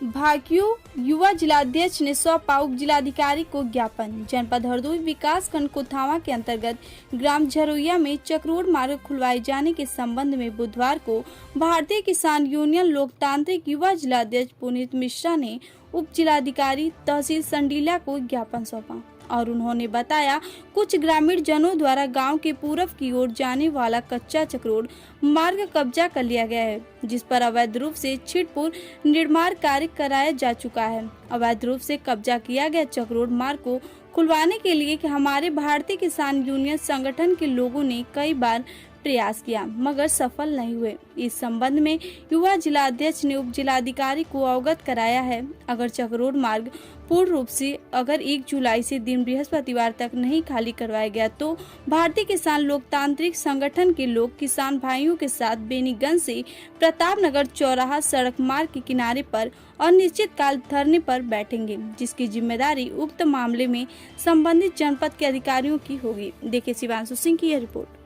भाकियू युवा जिलाध्यक्ष ने सौंपा उप जिलाधिकारी को ज्ञापन। जनपद हरदोई विकास खंड कोथावा के अंतर्गत ग्राम झरोइया में चक्रोड मार्ग खुलवाए जाने के संबंध में बुधवार को भारतीय किसान यूनियन लोकतांत्रिक युवा जिलाध्यक्ष पुनीत मिश्रा ने उप जिलाधिकारी तहसील संडीला को ज्ञापन सौंपा और उन्होंने बताया कुछ ग्रामीण जनों द्वारा गांव के पूरब की ओर जाने वाला कच्चा चक्रोड मार्ग कब्जा कर लिया गया है, जिस पर अवैध रूप से छिटपुर निर्माण कार्य कराया जा चुका है। अवैध रूप से कब्जा किया गया चक्रोड मार्ग को खुलवाने के लिए कि हमारे भारतीय किसान यूनियन संगठन के लोगों ने कई बार प्रयास किया मगर सफल नहीं हुए। इस संबंध में युवा जिलाध्यक्ष ने उप जिलाधिकारी को अवगत कराया है। अगर चक्रोड मार्ग पूर्ण रूप से अगर 1 जुलाई से दिन बृहस्पतिवार तक नहीं खाली करवाया गया तो भारतीय किसान लोकतांत्रिक संगठन के लोग किसान भाइयों के साथ बेनीगंज से प्रतापनगर चौराहा सड़क मार्ग के किनारे पर अनिश्चित काल धरने पर बैठेंगे, जिसकी जिम्मेदारी उक्त मामले में संबंधित जनपद के अधिकारियों की होगी। देखिए शिवांशु सिंह की यह रिपोर्ट।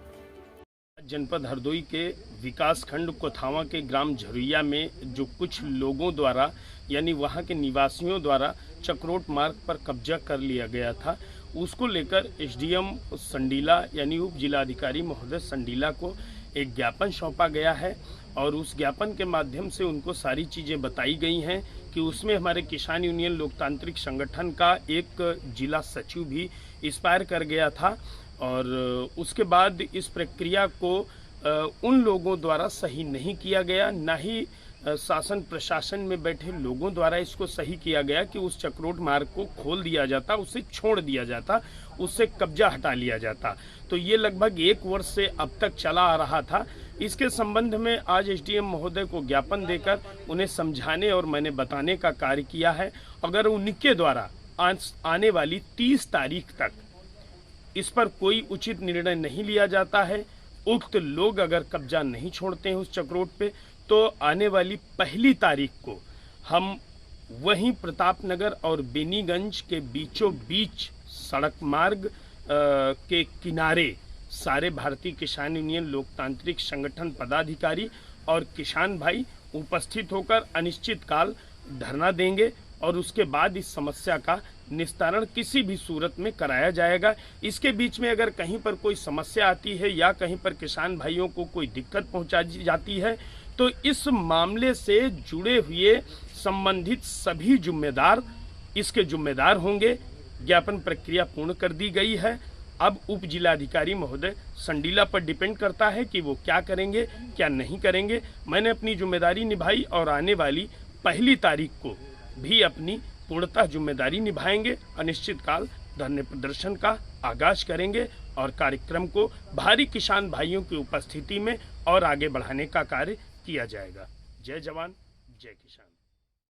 जनपद हरदोई के विकास खंड कोथावा के ग्राम झरोइया में जो कुछ लोगों द्वारा यानी वहां के निवासियों द्वारा चक्रोड मार्ग पर कब्जा कर लिया गया था, उसको लेकर एसडीएम संडीला यानी उप जिलाधिकारी महोदय संडीला को एक ज्ञापन सौंपा गया है और उस ज्ञापन के माध्यम से उनको सारी चीज़ें बताई गई हैं कि उसमें हमारे किसान यूनियन लोकतांत्रिक संगठन का एक जिला सचिव भी एक्सपायर कर गया था और उसके बाद इस प्रक्रिया को उन लोगों द्वारा सही नहीं किया गया, ना ही शासन प्रशासन में बैठे लोगों द्वारा इसको सही किया गया कि उस चक्रोड मार्ग को खोल दिया जाता, उसे छोड़ दिया जाता, उससे कब्जा हटा लिया जाता। तो ये लगभग 1 वर्ष से अब तक चला आ रहा था। इसके संबंध में आज एसडीएम महोदय को ज्ञापन देकर उन्हें समझाने और मैंने बताने का कार्य किया है। अगर उनके द्वारा आने वाली 30 तारीख तक इस पर कोई उचित निर्णय नहीं लिया जाता है, उक्त लोग अगर कब्जा नहीं छोड़ते हैं उस चक्रोड पे, तो आने वाली 1 तारीख को हम वहीं प्रतापनगर और बेनीगंज के बीचों बीच सड़क मार्ग के किनारे सारे भारतीय किसान यूनियन लोकतांत्रिक संगठन पदाधिकारी और किसान भाई उपस्थित होकर अनिश्चित काल धरना देंगे और उसके बाद इस समस्या का निस्तारण किसी भी सूरत में कराया जाएगा। इसके बीच में अगर कहीं पर कोई समस्या आती है या कहीं पर किसान भाइयों को कोई दिक्कत पहुंचाई जाती है तो इस मामले से जुड़े हुए संबंधित सभी जिम्मेदार इसके जिम्मेदार होंगे। ज्ञापन प्रक्रिया पूर्ण कर दी गई है। अब उप जिलाधिकारी महोदय संडीला पर डिपेंड करता है कि वो क्या करेंगे क्या नहीं करेंगे। मैंने अपनी जिम्मेदारी निभाई और आने वाली 1 तारीख को भी अपनी पूर्णतः जिम्मेदारी निभाएंगे। अनिश्चितकाल धरने प्रदर्शन का आगाज करेंगे और कार्यक्रम को भारी किसान भाइयों की उपस्थिति में और आगे बढ़ाने का कार्य किया जाएगा। जय जवान जय किसान।